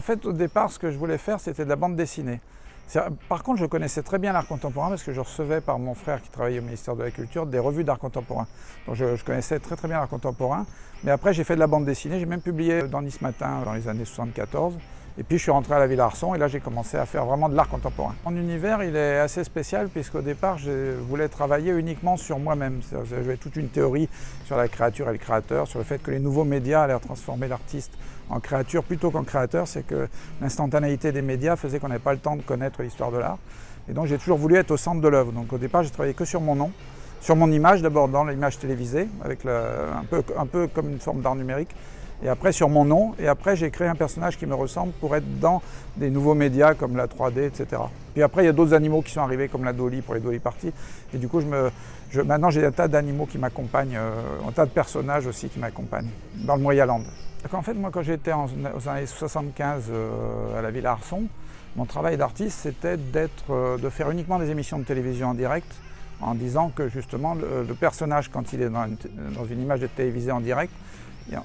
En fait, au départ, ce que je voulais faire, c'était de la bande dessinée. Par contre, je connaissais très bien l'art contemporain parce que je recevais par mon frère qui travaillait au ministère de la Culture des revues d'art contemporain. Donc je connaissais très bien l'art contemporain. Mais après, j'ai fait de la bande dessinée. J'ai même publié dans Nice Matin dans les années 74. Et puis je suis rentré à la Villa Arson et là j'ai commencé à faire vraiment de l'art contemporain. Mon univers il est assez spécial puisqu'au départ je voulais travailler uniquement sur moi-même. J'avais toute une théorie sur la créature et le créateur, sur le fait que les nouveaux médias allaient transformer l'artiste en créature plutôt qu'en créateur. C'est que l'instantanéité des médias faisait qu'on n'avait pas le temps de connaître l'histoire de l'art. Et donc j'ai toujours voulu être au centre de l'œuvre. Donc au départ j'ai travaillé que sur mon nom, sur mon image d'abord dans l'image télévisée, avec un peu comme une forme d'art numérique. Et après sur mon nom, et après j'ai créé un personnage qui me ressemble pour être dans des nouveaux médias comme la 3D, etc. Puis après il y a d'autres animaux qui sont arrivés comme la Dolly pour les Dolly Party. Et du coup maintenant j'ai un tas d'animaux qui m'accompagnent, un tas de personnages aussi qui m'accompagnent dans le Moyaland. En fait moi quand j'étais aux années 75 à la Villa Arson, mon travail d'artiste c'était de faire uniquement des émissions de télévision en direct, en disant que justement le personnage quand il est dans une image de télévisée en direct,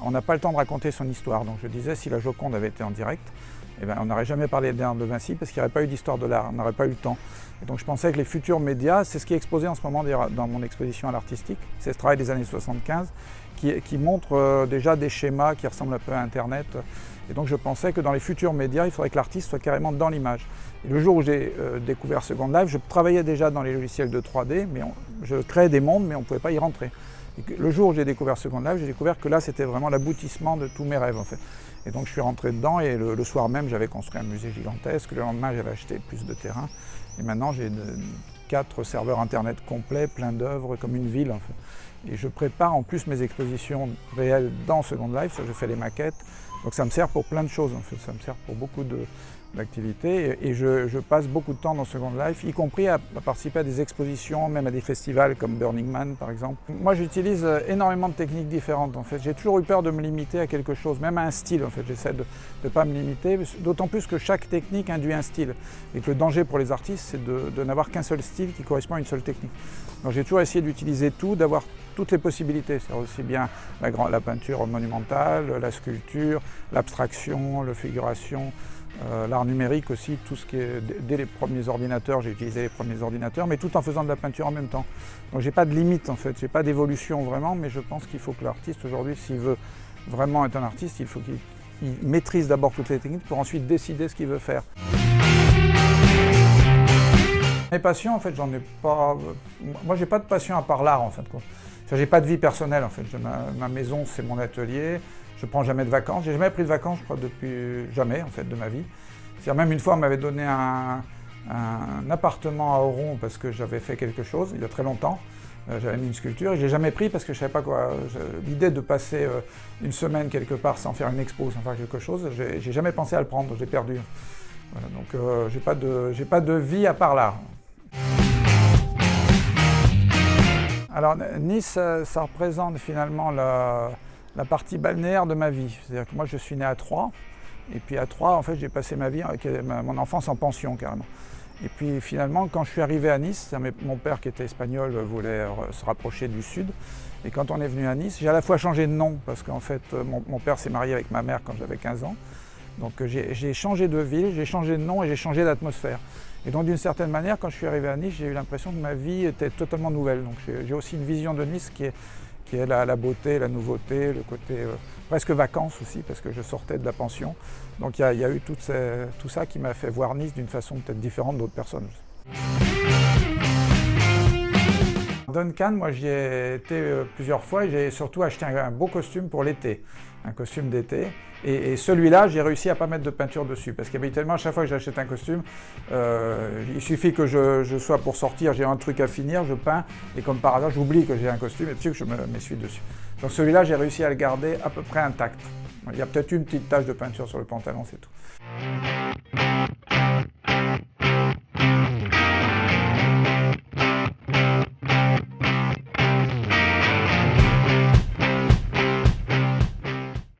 on n'a pas le temps de raconter son histoire. Donc je disais, si la Joconde avait été en direct, eh bien, on n'aurait jamais parlé de Léonard de Vinci parce qu'il n'y aurait pas eu d'histoire de l'art, on n'aurait pas eu le temps. Et donc je pensais que les futurs médias, c'est ce qui est exposé en ce moment dans mon exposition à l'artistique, c'est ce travail des années 75 qui montre déjà des schémas qui ressemblent un peu à Internet. Et donc je pensais que dans les futurs médias, il faudrait que l'artiste soit carrément dans l'image. Et le jour où j'ai découvert Second Life, je travaillais déjà dans les logiciels de 3D, mais je créais des mondes, mais on ne pouvait pas y rentrer. Et le jour où j'ai découvert Second Life, j'ai découvert que là, c'était vraiment l'aboutissement de tous mes rêves, en fait. Et donc, je suis rentré dedans et le soir même, j'avais construit un musée gigantesque. Le lendemain, j'avais acheté plus de terrain. Et maintenant, j'ai 4 serveurs Internet complets, plein d'œuvres, comme une ville, en fait. Et je prépare en plus mes expositions réelles dans Second Life. Je fais les maquettes. Donc, ça me sert pour plein de choses, en fait. Ça me sert pour beaucoup d'activités. Et je passe beaucoup de temps dans Second Life, y compris à participer à des expositions, même à des festivals comme Burning Man par exemple. Moi j'utilise énormément de techniques différentes en fait. J'ai toujours eu peur de me limiter à quelque chose, même à un style en fait. J'essaie de ne pas me limiter, d'autant plus que chaque technique induit un style. Et que le danger pour les artistes c'est de n'avoir qu'un seul style qui correspond à une seule technique. Donc j'ai toujours essayé d'utiliser tout, d'avoir toutes les possibilités. C'est aussi bien la peinture monumentale, la sculpture, l'abstraction, la figuration, l'art numérique aussi, tout ce qui est dès les premiers ordinateurs, j'ai utilisé les premiers ordinateurs, mais tout en faisant de la peinture en même temps. Donc j'ai pas de limite en fait, j'ai pas d'évolution vraiment, mais je pense qu'il faut que l'artiste aujourd'hui, s'il veut vraiment être un artiste, il faut qu'il maîtrise d'abord toutes les techniques pour ensuite décider ce qu'il veut faire. Mes passions, en fait, j'en ai pas. Moi, j'ai pas de passion à part l'art, en fait. J'ai pas de vie personnelle, en fait. Ma maison, c'est mon atelier. Je prends jamais de vacances. J'ai jamais pris de vacances, je crois, depuis jamais, en fait, de ma vie. C'est-à-dire, même une fois, on m'avait donné un appartement à Oron parce que j'avais fait quelque chose, il y a très longtemps. J'avais mis une sculpture et je l'ai jamais pris parce que je savais pas quoi. L'idée de passer une semaine quelque part sans faire une expo, sans faire quelque chose, j'ai jamais pensé à le prendre, j'ai perdu. Voilà, donc j'ai pas de vie à part l'art. Alors Nice, ça représente finalement la partie balnéaire de ma vie. C'est-à-dire que moi je suis né à Troyes, et puis à Troyes, en fait, j'ai passé ma vie, mon enfance en pension carrément. Et puis finalement, quand je suis arrivé à Nice, mon père qui était espagnol voulait se rapprocher du sud. Et quand on est venu à Nice, j'ai à la fois changé de nom, parce qu'en fait, mon père s'est marié avec ma mère quand j'avais 15 ans. Donc j'ai changé de ville, j'ai changé de nom et j'ai changé d'atmosphère. Et donc d'une certaine manière, quand je suis arrivé à Nice, j'ai eu l'impression que ma vie était totalement nouvelle. Donc j'ai aussi une vision de Nice qui est la beauté, la nouveauté, le côté presque vacances aussi, parce que je sortais de la pension. Donc il y a eu tout ça qui m'a fait voir Nice d'une façon peut-être différente d'autres personnes. Duncan, moi j'y ai été plusieurs fois et j'ai surtout acheté un beau costume pour l'été, un costume d'été. Et celui-là, j'ai réussi à ne pas mettre de peinture dessus parce qu'habituellement, à chaque fois que j'achète un costume, il suffit que je sois pour sortir, j'ai un truc à finir, je peins et comme par hasard, j'oublie que j'ai un costume et puis que je m'essuie dessus. Donc celui-là, j'ai réussi à le garder à peu près intact. Il y a peut-être une petite tache de peinture sur le pantalon, c'est tout.